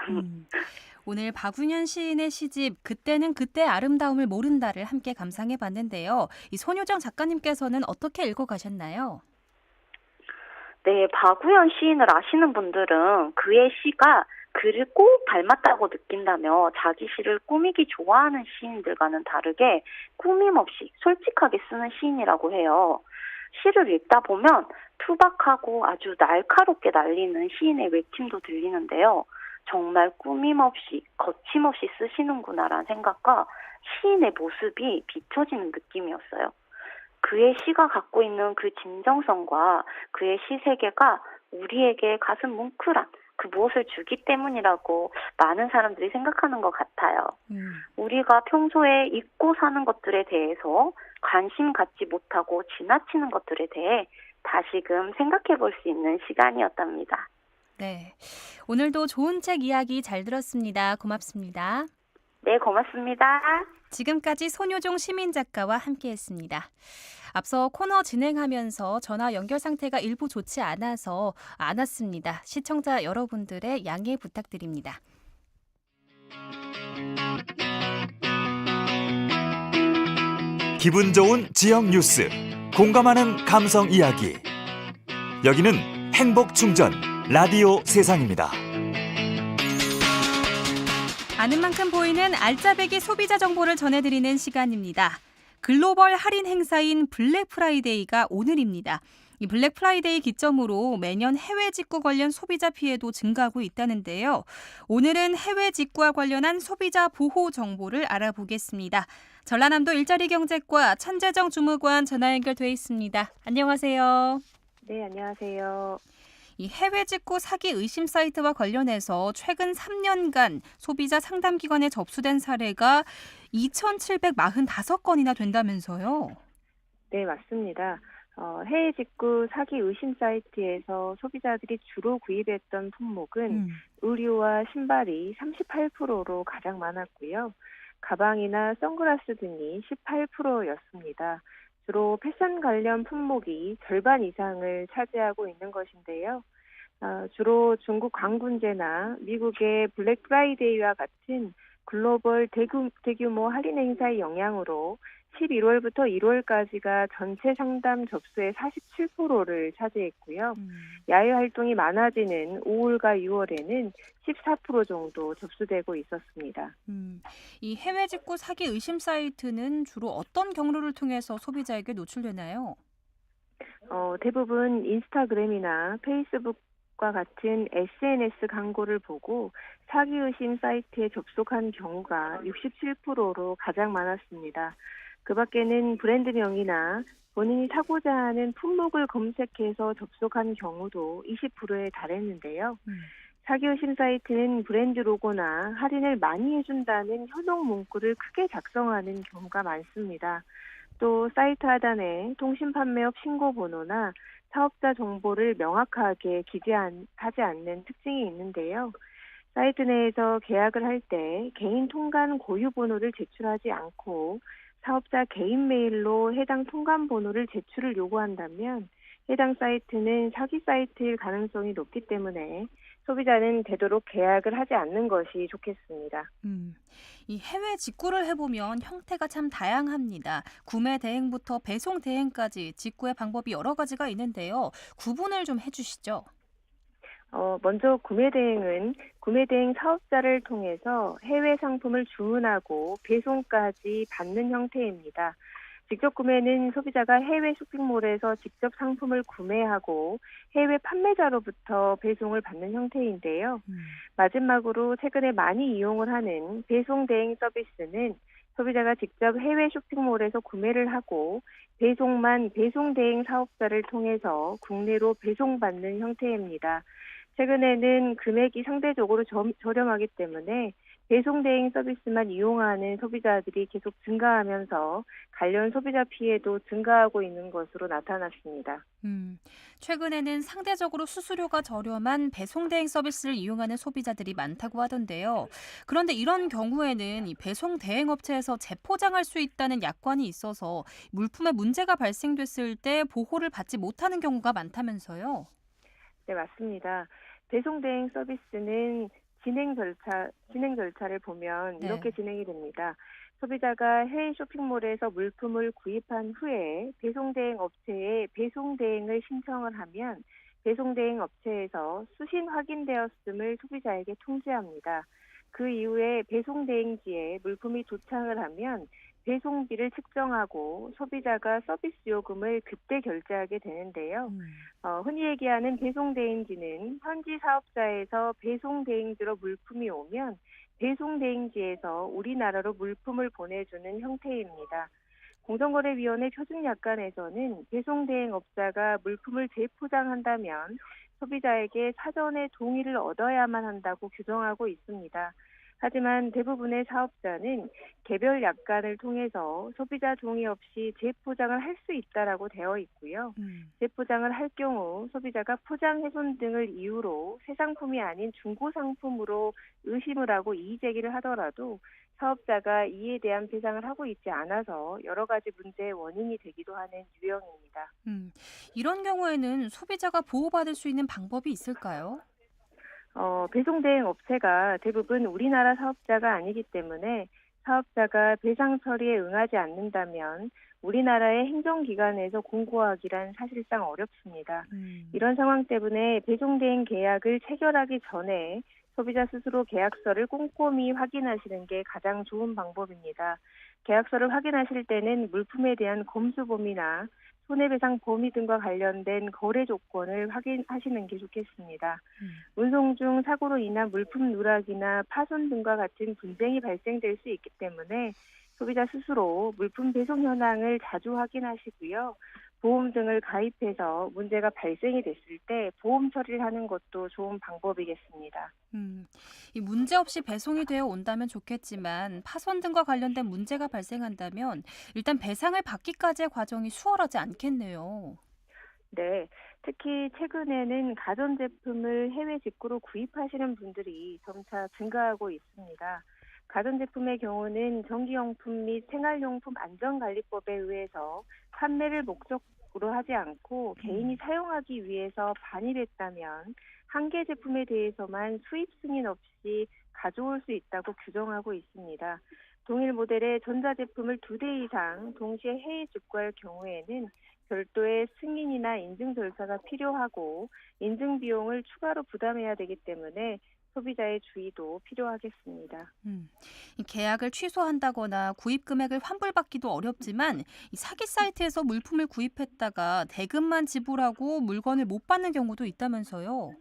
오늘 박윤현 시인의 시집 그때는 그때의 아름다움을 모른다를 함께 감상해 봤는데요. 이 손효정 작가님께서는 어떻게 읽어가셨나요? 네, 박우현 시인을 아시는 분들은 그의 시가 그를 꼭 닮았다고 느낀다며 자기 시를 꾸미기 좋아하는 시인들과는 다르게 꾸밈없이 솔직하게 쓰는 시인이라고 해요. 시를 읽다 보면 투박하고 아주 날카롭게 날리는 시인의 외침도 들리는데요. 정말 꾸밈없이 거침없이 쓰시는구나라는 생각과 시인의 모습이 비춰지는 느낌이었어요. 그의 시가 갖고 있는 그 진정성과 그의 시 세계가 우리에게 가슴 뭉클한 그 무엇을 주기 때문이라고 많은 사람들이 생각하는 것 같아요. 우리가 평소에 잊고 사는 것들에 대해서 관심 갖지 못하고 지나치는 것들에 대해 다시금 생각해 볼 수 있는 시간이었답니다. 네, 오늘도 좋은 책 이야기 잘 들었습니다. 고맙습니다. 네, 고맙습니다. 지금까지 손효종 시민작가와 함께했습니다. 앞서 코너 진행하면서 전화 연결 상태가 일부 좋지 않았습니다. 시청자 여러분들의 양해 부탁드립니다. 기분 좋은 지역 뉴스, 공감하는 감성 이야기. 여기는 행복 충전 라디오 세상입니다. 아는 만큼 보이는 알짜배기 소비자 정보를 전해드리는 시간입니다. 글로벌 할인 행사인 블랙 프라이데이가 오늘입니다. 이 블랙 프라이데이 기점으로 매년 해외 직구 관련 소비자 피해도 증가하고 있다는데요. 오늘은 해외 직구와 관련한 소비자 보호 정보를 알아보겠습니다. 전라남도 일자리경제과 천재정 주무관 전화 연결돼 있습니다. 안녕하세요. 네, 안녕하세요. 이 해외 직구 사기 의심 사이트와 관련해서 최근 3년간 소비자 상담기관에 접수된 사례가 2,745건이나 된다면서요? 네, 맞습니다. 해외 직구 사기 의심 사이트에서 소비자들이 주로 구입했던 품목은 의류와 신발이 38%로 가장 많았고요. 가방이나 선글라스 등이 18%였습니다. 주로 패션 관련 품목이 절반 이상을 차지하고 있는 것인데요. 주로 중국 광군제나 미국의 블랙 프라이데이와 같은 글로벌 대규모 할인 행사의 영향으로 11월부터 1월까지가 전체 상담 접수의 47%를 차지했고요. 야외 활동이 많아지는 5월과 6월에는 14% 정도 접수되고 있었습니다. 이 해외 직구 사기 의심 사이트는 주로 어떤 경로를 통해서 소비자에게 노출되나요? 대부분 인스타그램이나 페이스북과 같은 SNS 광고를 보고 사기 의심 사이트에 접속한 경우가 67%로 가장 많았습니다. 그 밖에는 브랜드명이나 본인이 사고자 하는 품목을 검색해서 접속한 경우도 20%에 달했는데요. 사기 의심 사이트는 브랜드 로고나 할인을 많이 해준다는 현혹 문구를 크게 작성하는 경우가 많습니다. 또 사이트 하단에 통신 판매업 신고 번호나 사업자 정보를 명확하게 기재하지 않는 특징이 있는데요. 사이트 내에서 계약을 할 때 개인 통관 고유 번호를 제출하지 않고 사업자 개인 메일로 해당 통관 번호를 제출을 요구한다면 해당 사이트는 사기 사이트일 가능성이 높기 때문에 소비자는 되도록 계약을 하지 않는 것이 좋겠습니다. 이 해외 직구를 해보면 형태가 참 다양합니다. 구매 대행부터 배송 대행까지 직구의 방법이 여러 가지가 있는데요. 구분을 좀 해주시죠. 먼저 구매 대행은 구매 대행 사업자를 통해서 해외 상품을 주문하고 배송까지 받는 형태입니다. 직접 구매는 소비자가 해외 쇼핑몰에서 직접 상품을 구매하고 해외 판매자로부터 배송을 받는 형태인데요. 마지막으로 최근에 많이 이용을 하는 배송 대행 서비스는 소비자가 직접 해외 쇼핑몰에서 구매를 하고 배송만 배송 대행 사업자를 통해서 국내로 배송받는 형태입니다. 최근에는 금액이 상대적으로 저렴하기 때문에 배송 대행 서비스만 이용하는 소비자들이 계속 증가하면서 관련 소비자 피해도 증가하고 있는 것으로 나타났습니다. 최근에는 상대적으로 수수료가 저렴한 배송 대행 서비스를 이용하는 소비자들이 많다고 하던데요. 그런데 이런 경우에는 이 배송 대행 업체에서 재포장할 수 있다는 약관이 있어서 물품에 문제가 발생됐을 때 보호를 받지 못하는 경우가 많다면서요. 네, 맞습니다. 배송 대행 서비스는 진행 절차를 보면 이렇게 진행이 됩니다. 소비자가 해외 쇼핑몰에서 물품을 구입한 후에 배송 대행 업체에 배송 대행을 신청을 하면 배송 대행 업체에서 수신 확인되었음을 소비자에게 통지합니다. 그 이후에 배송 대행지에 물품이 도착을 하면 배송비를 측정하고 소비자가 서비스 요금을 그때 결제하게 되는데요. 흔히 얘기하는 배송 대행지는 현지 사업자에서 배송 대행지로 물품이 오면 배송 대행지에서 우리나라로 물품을 보내주는 형태입니다. 공정거래위원회 표준약관에서는 배송 대행업자가 물품을 재포장한다면 소비자에게 사전에 동의를 얻어야만 한다고 규정하고 있습니다. 하지만 대부분의 사업자는 개별 약관을 통해서 소비자 동의 없이 재포장을 할 수 있다라고 되어 있고요. 재포장을 할 경우 소비자가 포장 훼손 등을 이유로 새 상품이 아닌 중고 상품으로 의심을 하고 이의 제기를 하더라도 사업자가 이에 대한 배상을 하고 있지 않아서 여러 가지 문제의 원인이 되기도 하는 유형입니다. 이런 경우에는 소비자가 보호받을 수 있는 방법이 있을까요? 배송 대행 업체가 대부분 우리나라 사업자가 아니기 때문에 사업자가 배상 처리에 응하지 않는다면 우리나라의 행정기관에서 공고하기란 사실상 어렵습니다. 이런 상황 때문에 배송 대행 계약을 체결하기 전에 소비자 스스로 계약서를 꼼꼼히 확인하시는 게 가장 좋은 방법입니다. 계약서를 확인하실 때는 물품에 대한 검수 범위나 손해배상 범위 등과 관련된 거래 조건을 확인하시는 게 좋겠습니다. 운송 중 사고로 인한 물품 누락이나 파손 등과 같은 분쟁이 발생될 수 있기 때문에 소비자 스스로 물품 배송 현황을 자주 확인하시고요. 보험 등을 가입해서 문제가 발생이 됐을 때 보험 처리를 하는 것도 좋은 방법이겠습니다. 이 문제 없이 배송이 되어 온다면 좋겠지만 파손 등과 관련된 문제가 발생한다면 일단 배상을 받기까지의 과정이 수월하지 않겠네요. 네, 특히 최근에는 가전제품을 해외 직구로 구입하시는 분들이 점차 증가하고 있습니다. 가전제품의 경우는 전기용품 및 생활용품 안전관리법에 의해서 판매를 목적으로 하지 않고 개인이 사용하기 위해서 반입했다면 한 개 제품에 대해서만 수입 승인 없이 가져올 수 있다고 규정하고 있습니다. 동일 모델의 전자제품을 2대 이상 동시에 해외 직구할 경우에는 별도의 승인이나 인증 절차가 필요하고 인증 비용을 추가로 부담해야 되기 때문에 소비자의 주의도 필요하겠습니다. 이 계약을 취소한다거나 구입 금액을 환불받기도 어렵지만 이 사기 사이트에서 물품을 구입했다가 대금만 지불하고 물건을 못 받는 경우도 있다면서요.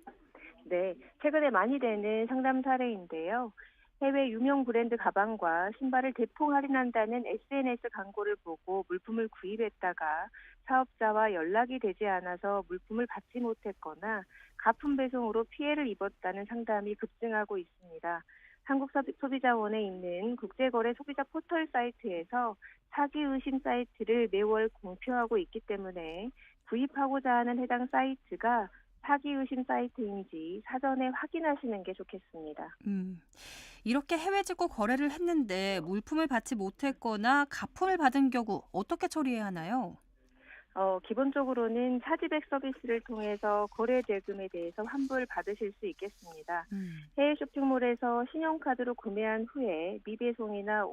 네, 최근에 많이 되는 상담 사례인데요. 해외 유명 브랜드 가방과 신발을 대폭 할인한다는 SNS 광고를 보고 물품을 구입했다가 사업자와 연락이 되지 않아서 물품을 받지 못했거나 가품 배송으로 피해를 입었다는 상담이 급증하고 있습니다. 한국소비자원에 있는 국제거래 소비자 포털 사이트에서 사기 의심 사이트를 매월 공표하고 있기 때문에 구입하고자 하는 해당 사이트가 사기 의심 사이트인지 사전에 확인하시는 게 좋겠습니다. 이렇게 해외 직구 거래를 했는데 물품을 받지 못했거나 가품을 받은 경우 어떻게 처리해야 하나요? 기본적으로는 차지백 서비스를 통해서 거래 대금에 대해서 환불 받으실 수 있겠습니다. 해외 쇼핑몰에서 신용카드로 구매한 후에 미배송이나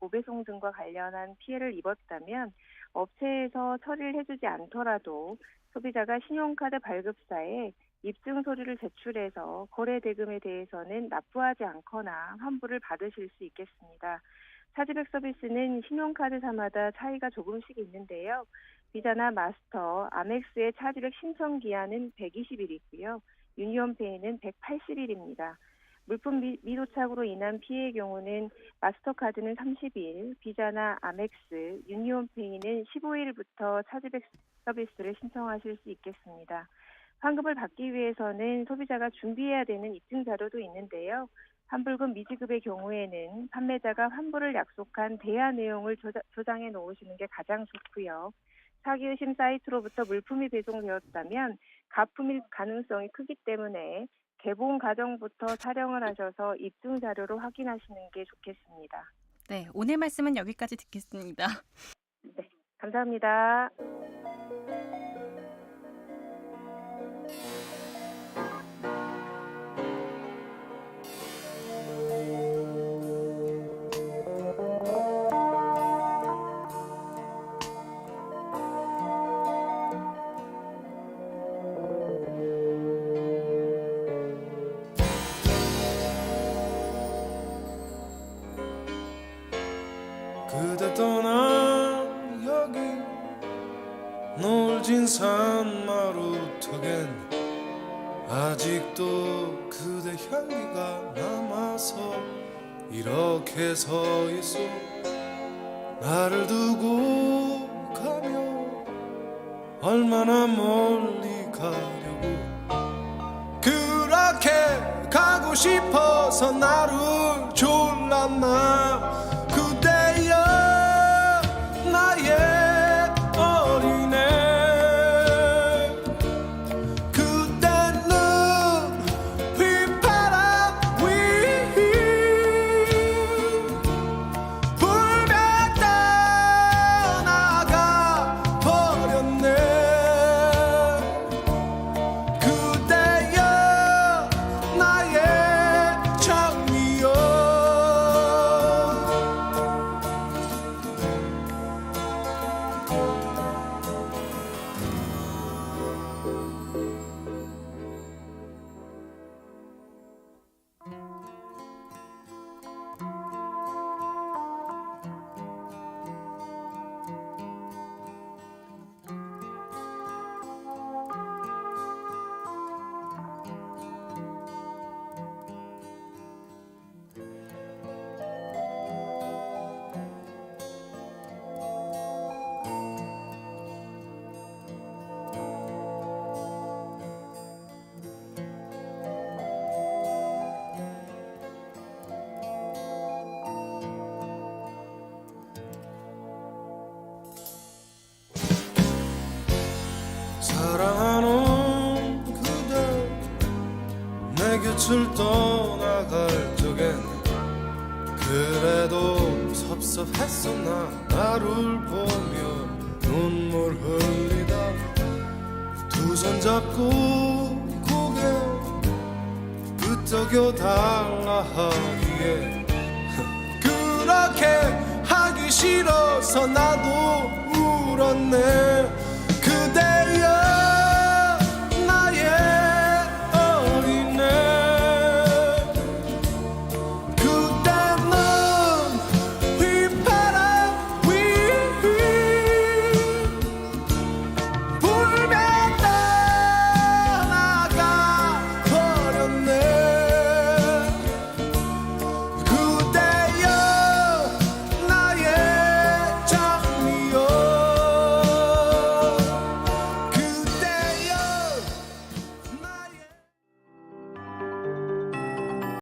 오배송 등과 관련한 피해를 입었다면 업체에서 처리를 해주지 않더라도 소비자가 신용카드 발급사에 입증 서류를 제출해서 거래 대금에 대해서는 납부하지 않거나 환불을 받으실 수 있겠습니다. 차지백 서비스는 신용카드사마다 차이가 조금씩 있는데요. 비자나 마스터, 아멕스의 차지백 신청 기한은 120일이고요. 유니온페이는 180일입니다. 물품 미도착으로 인한 피해의 경우는 마스터카드는 30일, 비자나 아멕스, 유니온페이는 15일부터 차지백 서비스를 신청하실 수 있겠습니다. 환급을 받기 위해서는 소비자가 준비해야 되는 입증 자료도 있는데요. 환불금 미지급의 경우에는 판매자가 환불을 약속한 대화 내용을 저장해 놓으시는 게 가장 좋고요. 사기 의심 사이트로부터 물품이 배송되었다면 가품일 가능성이 크기 때문에 개봉 과정부터 촬영을 하셔서 입증 자료로 확인하시는 게 좋겠습니다. 네, 오늘 말씀은 여기까지 듣겠습니다. 네, 감사합니다. 그대 떠난 여기 노을진 산마루턱엔 아직도 그대 향기가 남아서 이렇게 서 있어 나를 두고 가며 얼마나 멀리 가려고 그렇게 가고 싶어서 나를 졸랐나 그대여 나의 어린애 그때는 휘파람 위 곁을 떠나갈 적엔 그래도 섭섭했었나 나를 보며 눈물 흘리다 두 손 잡고 고개 끄덕여 달라 하기에 그렇게 하기 싫어서 나도 울었네.